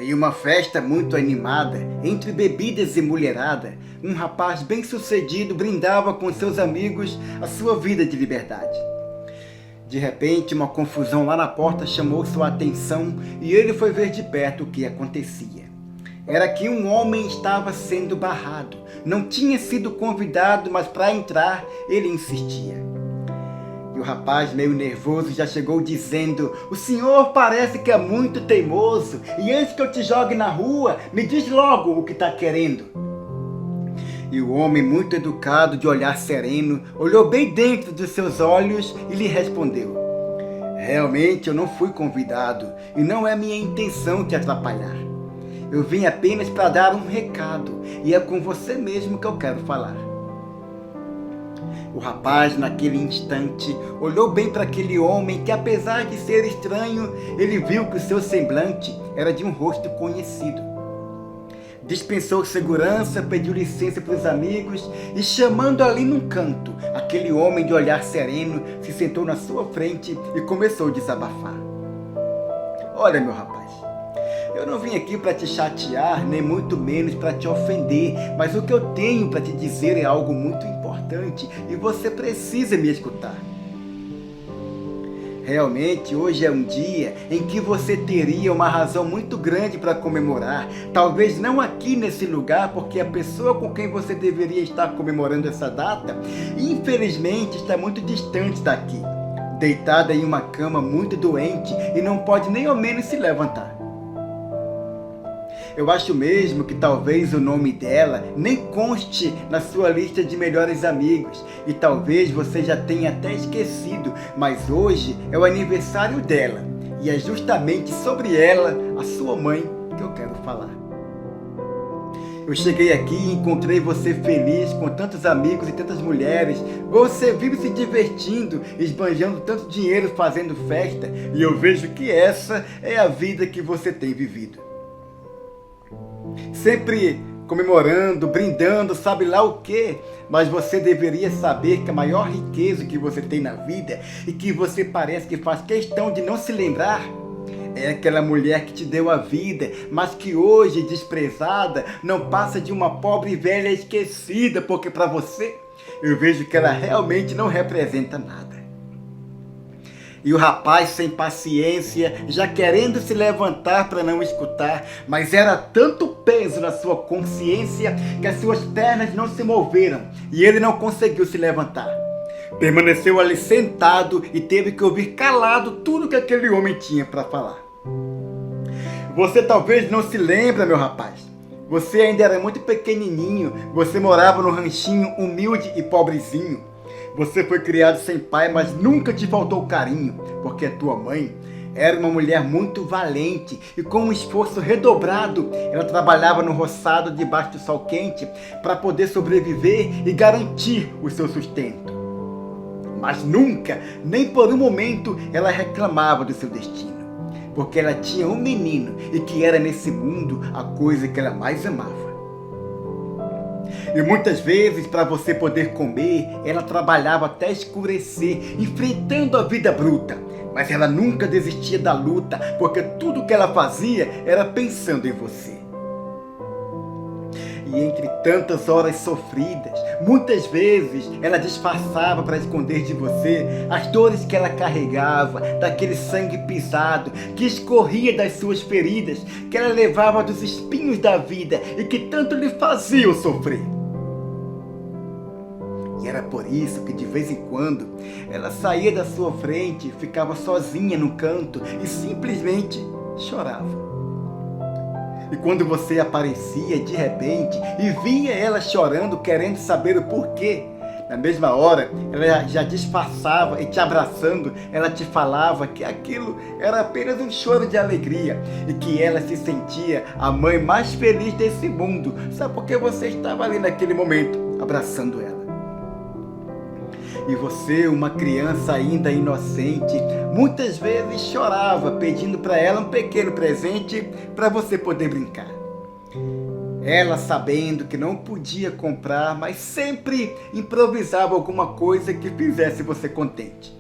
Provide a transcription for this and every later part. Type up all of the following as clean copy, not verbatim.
Em uma festa muito animada, entre bebidas e mulherada, um rapaz bem-sucedido brindava com seus amigos a sua vida de liberdade. De repente, uma confusão lá na porta chamou sua atenção e ele foi ver de perto o que acontecia. Era que um homem estava sendo barrado. Não tinha sido convidado, mas para entrar ele insistia. E o rapaz, meio nervoso, já chegou dizendo: "O senhor parece que é muito teimoso, e antes que eu te jogue na rua, me diz logo o que está querendo." E o homem, muito educado, de olhar sereno, olhou bem dentro dos seus olhos e lhe respondeu: "Realmente eu não fui convidado, e não é minha intenção te atrapalhar. Eu vim apenas para dar um recado, e é com você mesmo que eu quero falar." O rapaz, naquele instante, olhou bem para aquele homem que, apesar de ser estranho, ele viu que o seu semblante era de um rosto conhecido. Dispensou segurança, pediu licença para os amigos e, chamando ali num canto, aquele homem de olhar sereno se sentou na sua frente e começou a desabafar. "Olha, meu rapaz, eu não vim aqui para te chatear, nem muito menos para te ofender, mas o que eu tenho para te dizer é algo muito importante e você precisa me escutar. Realmente, hoje é um dia em que você teria uma razão muito grande para comemorar. Talvez não aqui nesse lugar, porque a pessoa com quem você deveria estar comemorando essa data, infelizmente, está muito distante daqui, deitada em uma cama muito doente e não pode nem ao menos se levantar. Eu acho mesmo que talvez o nome dela nem conste na sua lista de melhores amigos e talvez você já tenha até esquecido, mas hoje é o aniversário dela e é justamente sobre ela, a sua mãe, que eu quero falar. Eu cheguei aqui e encontrei você feliz com tantos amigos e tantas mulheres. Você vive se divertindo, esbanjando tanto dinheiro fazendo festa e eu vejo que essa é a vida que você tem vivido. Sempre comemorando, brindando, sabe lá o quê? Mas você deveria saber que a maior riqueza que você tem na vida e que você parece que faz questão de não se lembrar é aquela mulher que te deu a vida, mas que hoje, desprezada, não passa de uma pobre velha esquecida, porque para você, eu vejo que ela realmente não representa nada." E o rapaz, sem paciência, já querendo se levantar para não escutar, mas era tanto peso na sua consciência que as suas pernas não se moveram e ele não conseguiu se levantar. Permaneceu ali sentado e teve que ouvir calado tudo que aquele homem tinha para falar. Você talvez não se lembre, meu rapaz. Você ainda era muito pequenininho, você morava num ranchinho humilde e pobrezinho. Você foi criado sem pai, mas nunca te faltou carinho, porque a tua mãe era uma mulher muito valente e com um esforço redobrado, ela trabalhava no roçado debaixo do sol quente para poder sobreviver e garantir o seu sustento. Mas nunca, nem por um momento, ela reclamava do seu destino, porque ela tinha um menino e que era nesse mundo a coisa que ela mais amava. E muitas vezes, para você poder comer, ela trabalhava até escurecer, enfrentando a vida bruta. Mas ela nunca desistia da luta, porque tudo que ela fazia era pensando em você. E entre tantas horas sofridas, muitas vezes ela disfarçava para esconder de você as dores que ela carregava, daquele sangue pisado que escorria das suas feridas, que ela levava dos espinhos da vida e que tanto lhe faziam sofrer. E era por isso que de vez em quando ela saía da sua frente, ficava sozinha no canto e simplesmente chorava. E quando você aparecia de repente e via ela chorando, querendo saber o porquê, na mesma hora ela já disfarçava e te abraçando, ela te falava que aquilo era apenas um choro de alegria e que ela se sentia a mãe mais feliz desse mundo, só porque você estava ali naquele momento abraçando ela. E você, uma criança ainda inocente, muitas vezes chorava pedindo para ela um pequeno presente para você poder brincar. Ela, sabendo que não podia comprar, mas sempre improvisava alguma coisa que fizesse você contente.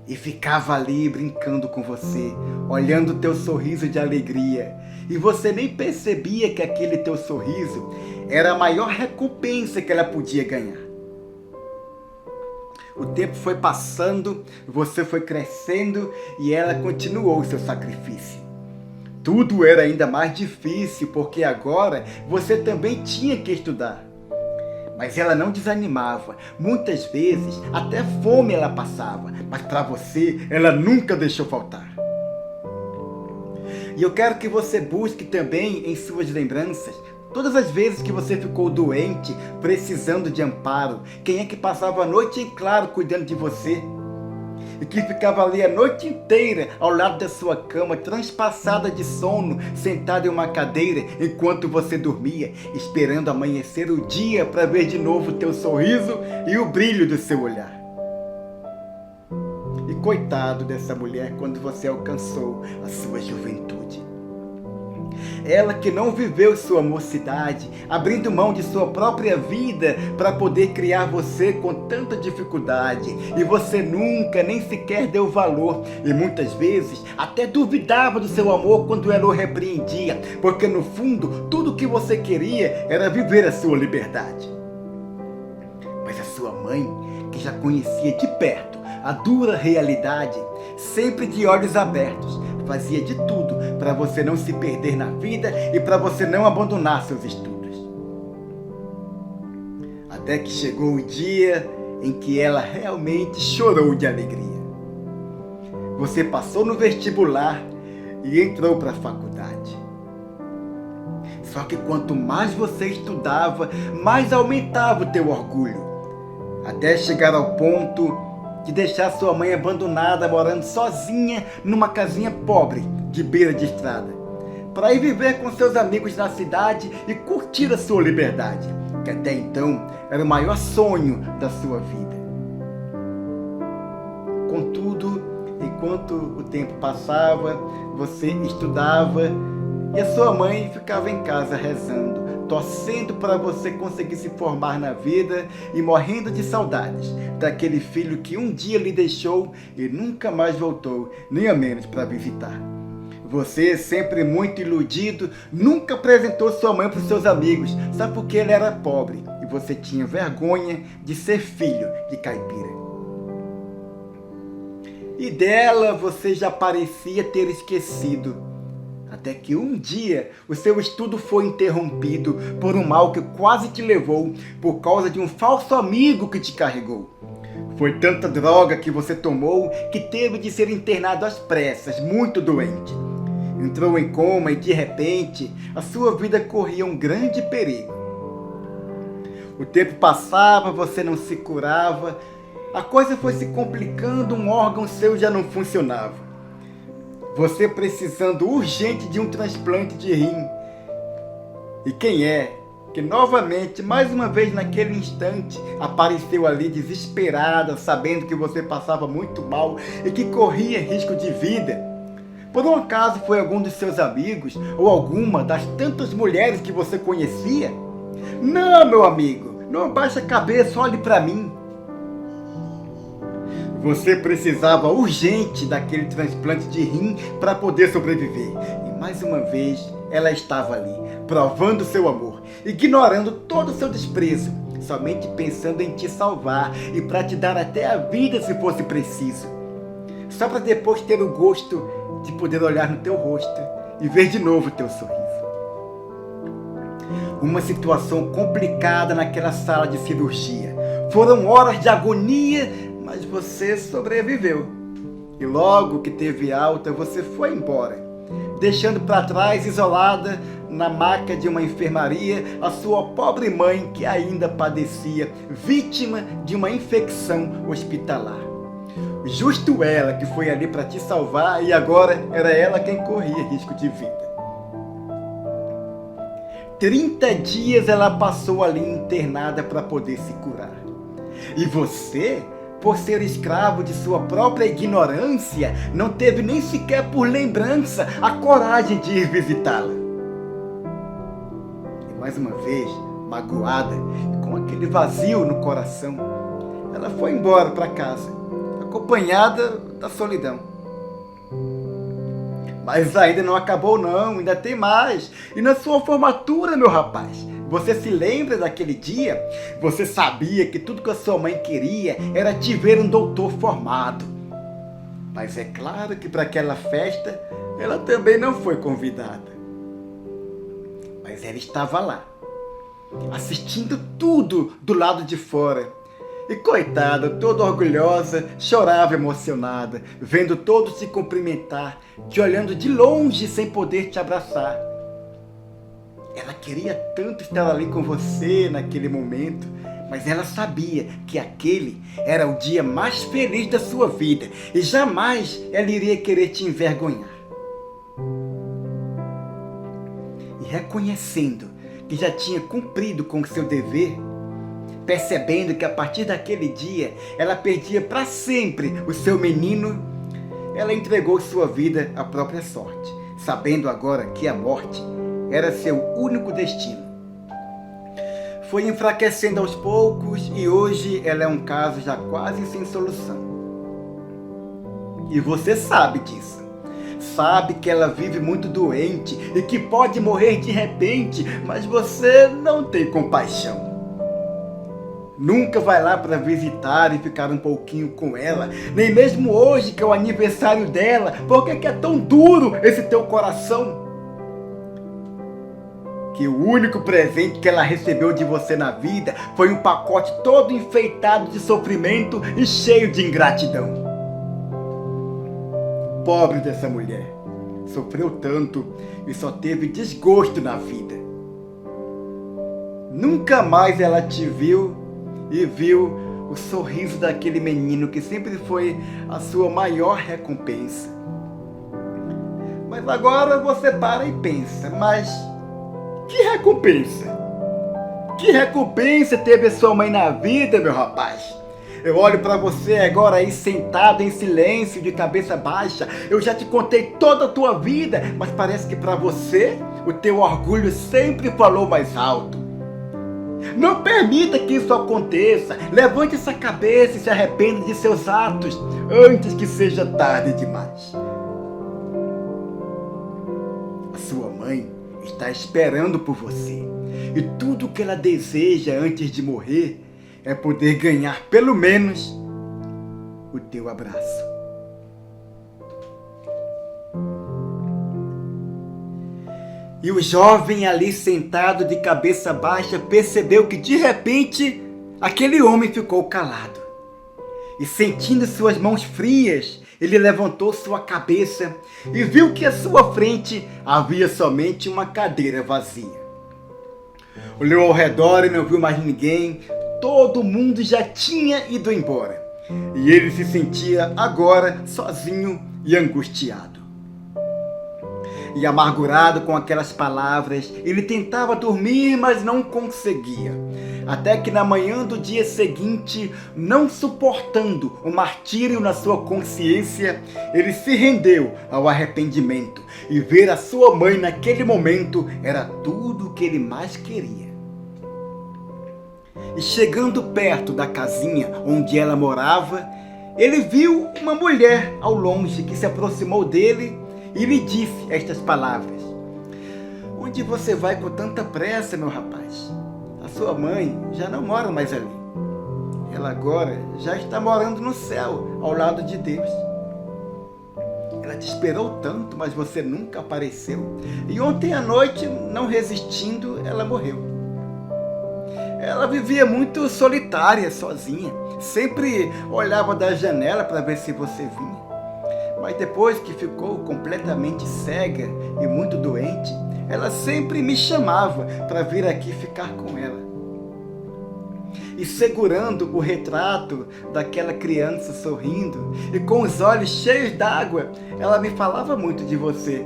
E ficava ali brincando com você, olhando o teu sorriso de alegria. e você nem percebia que aquele teu sorriso era a maior recompensa que ela podia ganhar. O tempo foi passando, você foi crescendo e ela continuou o seu sacrifício. Tudo era ainda mais difícil porque agora você também tinha que estudar. Mas ela não desanimava. Muitas vezes até fome ela passava, mas para você ela nunca deixou faltar. E eu quero que você busque também em suas lembranças todas as vezes que você ficou doente, precisando de amparo. Quem é que passava a noite em claro cuidando de você? E que ficava ali a noite inteira ao lado da sua cama, transpassada de sono, sentada em uma cadeira enquanto você dormia, esperando amanhecer o dia para ver de novo o teu sorriso e o brilho do seu olhar. E coitado dessa mulher quando você alcançou a sua juventude. Ela que não viveu sua mocidade, abrindo mão de sua própria vida para poder criar você com tanta dificuldade. E você nunca nem sequer deu valor. E muitas vezes até duvidava do seu amor quando ela o repreendia. Porque no fundo, tudo que você queria era viver a sua liberdade. Mas a sua mãe, que já conhecia de perto a dura realidade, sempre de olhos abertos, fazia de tudo para você não se perder na vida e para você não abandonar seus estudos. Até que chegou o dia em que ela realmente chorou de alegria. Você passou no vestibular e entrou para a faculdade. Só que quanto mais você estudava, mais aumentava o teu orgulho, até chegar ao ponto de deixar sua mãe abandonada, morando sozinha numa casinha pobre, de beira de estrada, para ir viver com seus amigos na cidade e curtir a sua liberdade, que até então era o maior sonho da sua vida. Contudo, enquanto o tempo passava, você estudava e a sua mãe ficava em casa rezando, torcendo para você conseguir se formar na vida e morrendo de saudades daquele filho que um dia lhe deixou e nunca mais voltou, nem a menos para visitar. Você, sempre muito iludido, nunca apresentou sua mãe para os seus amigos, sabe porque ela era pobre e você tinha vergonha de ser filho de caipira. E dela você já parecia ter esquecido. Até que um dia o seu estudo foi interrompido por um mal que quase te levou por causa de um falso amigo que te carregou. Foi tanta droga que você tomou que teve de ser internado às pressas, muito doente. Entrou em coma e de repente a sua vida corria um grande perigo. O tempo passava, você não se curava, a coisa foi se complicando, um órgão seu já não funcionava. Você precisando urgente de um transplante de rim. E quem é que novamente, mais uma vez naquele instante, apareceu ali desesperada, sabendo que você passava muito mal e que corria risco de vida? Por um acaso foi algum dos seus amigos ou alguma das tantas mulheres que você conhecia? Não, meu amigo, não abaixe a cabeça, olhe para mim. Você precisava urgente daquele transplante de rim para poder sobreviver. E mais uma vez, ela estava ali, provando seu amor, ignorando todo o seu desprezo, somente pensando em te salvar e para te dar até a vida se fosse preciso. Só para depois ter o gosto de poder olhar no teu rosto e ver de novo o teu sorriso. Uma situação complicada naquela sala de cirurgia. Foram horas de agonia, mas você sobreviveu. E logo que teve alta, você foi embora, deixando para trás, isolada, na maca de uma enfermaria, a sua pobre mãe que ainda padecia, vítima de uma infecção hospitalar. Justo ela que foi ali para te salvar e agora era ela quem corria risco de vida. 30 dias ela passou ali internada para poder se curar. E você, por ser escravo de sua própria ignorância, não teve nem sequer por lembrança a coragem de ir visitá-la. E mais uma vez, magoada e com aquele vazio no coração, ela foi embora para casa, acompanhada da solidão. Mas ainda não acabou não, ainda tem mais. E na sua formatura, meu rapaz, você se lembra daquele dia? Você sabia que tudo que a sua mãe queria era te ver um doutor formado. Mas é claro que para aquela festa, ela também não foi convidada. Mas ela estava lá, assistindo tudo do lado de fora. E coitada, toda orgulhosa, chorava emocionada, vendo todos se cumprimentar, te olhando de longe sem poder te abraçar. Ela queria tanto estar ali com você naquele momento, mas ela sabia que aquele era o dia mais feliz da sua vida e jamais ela iria querer te envergonhar. E reconhecendo que já tinha cumprido com o seu dever, percebendo que a partir daquele dia ela perdia para sempre o seu menino, ela entregou sua vida à própria sorte, sabendo agora que a morte era seu único destino. Foi enfraquecendo aos poucos e hoje ela é um caso já quase sem solução. E você sabe disso. Sabe que ela vive muito doente e que pode morrer de repente, mas você não tem compaixão. Nunca vai lá para visitar e ficar um pouquinho com ela, nem mesmo hoje que é o aniversário dela. Por que é tão duro esse teu coração? Que o único presente que ela recebeu de você na vida foi um pacote todo enfeitado de sofrimento e cheio de ingratidão. Pobre dessa mulher, sofreu tanto e só teve desgosto na vida. Nunca mais ela te viu e viu o sorriso daquele menino que sempre foi a sua maior recompensa. Mas agora você para e pensa, mas que recompensa? Que recompensa teve a sua mãe na vida, meu rapaz? Eu olho para você agora aí sentado em silêncio, de cabeça baixa. Eu já te contei toda a tua vida, mas parece que para você o teu orgulho sempre falou mais alto. Não permita que isso aconteça. Levante essa cabeça e se arrependa de seus atos antes que seja tarde demais. A sua mãe está esperando por você. E tudo o que ela deseja antes de morrer é poder ganhar pelo menos o teu abraço. E o jovem ali sentado de cabeça baixa percebeu que de repente aquele homem ficou calado. E sentindo suas mãos frias, ele levantou sua cabeça e viu que à sua frente havia somente uma cadeira vazia. Olhou ao redor e não viu mais ninguém. Todo mundo já tinha ido embora. E ele se sentia agora sozinho e angustiado. E amargurado com aquelas palavras, ele tentava dormir, mas não conseguia. Até que na manhã do dia seguinte, não suportando o martírio na sua consciência, ele se rendeu ao arrependimento. E ver a sua mãe naquele momento era tudo o que ele mais queria. E chegando perto da casinha onde ela morava, ele viu uma mulher ao longe que se aproximou dele e lhe disse estas palavras: "Onde você vai com tanta pressa, meu rapaz? A sua mãe já não mora mais ali. Ela agora já está morando no céu, ao lado de Deus. Ela te esperou tanto, mas você nunca apareceu. E ontem à noite, não resistindo, ela morreu. Ela vivia muito solitária, sozinha. Sempre olhava da janela para ver se você vinha. Mas depois que ficou completamente cega e muito doente, ela sempre me chamava para vir aqui ficar com ela." E segurando o retrato daquela criança sorrindo e com os olhos cheios d'água, ela me falava muito de você.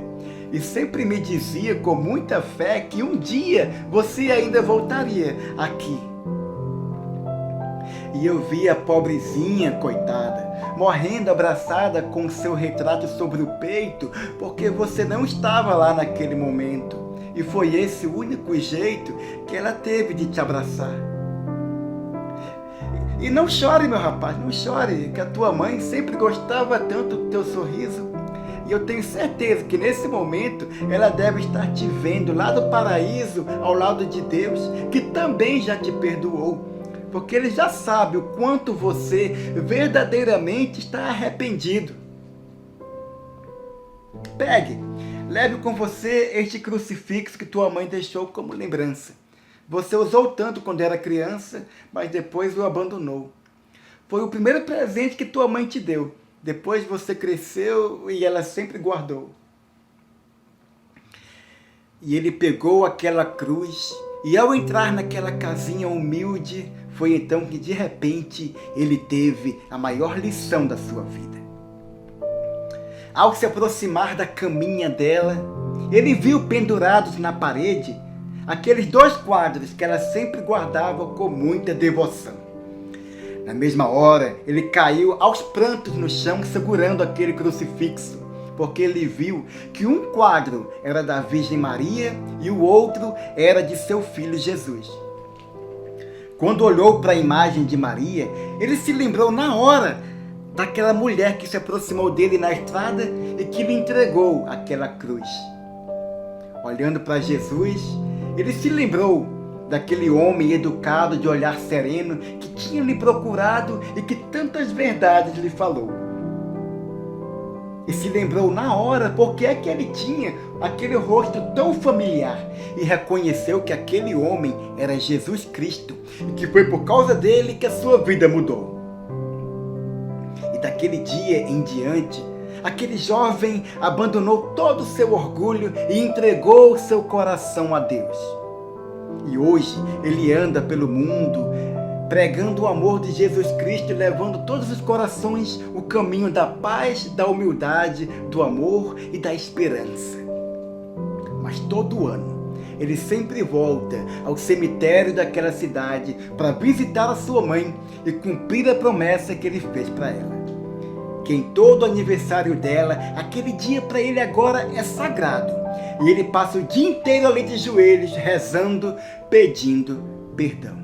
E sempre me dizia com muita fé que um dia você ainda voltaria aqui. E eu vi a pobrezinha, coitada, morrendo abraçada com seu retrato sobre o peito, porque você não estava lá naquele momento. E foi esse o único jeito que ela teve de te abraçar. E não chore, meu rapaz, não chore, que a tua mãe sempre gostava tanto do teu sorriso. E eu tenho certeza que nesse momento ela deve estar te vendo lá do paraíso, ao lado de Deus, que também já te perdoou. Porque Ele já sabe o quanto você verdadeiramente está arrependido. Pegue, leve com você este crucifixo que tua mãe deixou como lembrança. Você usou tanto quando era criança, mas depois o abandonou. Foi o primeiro presente que tua mãe te deu. Depois você cresceu e ela sempre guardou. E ele pegou aquela cruz e ao entrar naquela casinha humilde, foi então que de repente ele teve a maior lição da sua vida. Ao se aproximar da caminha dela, ele viu pendurados na parede aqueles 2 quadros que ela sempre guardava com muita devoção. Na mesma hora, ele caiu aos prantos no chão segurando aquele crucifixo, porque ele viu que um quadro era da Virgem Maria e o outro era de seu filho Jesus. Quando olhou para a imagem de Maria, ele se lembrou na hora daquela mulher que se aproximou dele na estrada e que lhe entregou aquela cruz. Olhando para Jesus, ele se lembrou daquele homem educado de olhar sereno que tinha lhe procurado e que tantas verdades lhe falou. E se lembrou na hora porque é que ele tinha aquele rosto tão familiar e reconheceu que aquele homem era Jesus Cristo e que foi por causa dele que a sua vida mudou. E daquele dia em diante, aquele jovem abandonou todo o seu orgulho e entregou o seu coração a Deus. E hoje ele anda pelo mundo pregando o amor de Jesus Cristo e levando todos os corações o caminho da paz, da humildade, do amor e da esperança. Mas todo ano ele sempre volta ao cemitério daquela cidade para visitar a sua mãe e cumprir a promessa que ele fez para ela. Que em todo aniversário dela, aquele dia para ele agora é sagrado. E ele passa o dia inteiro ali de joelhos, rezando, pedindo perdão.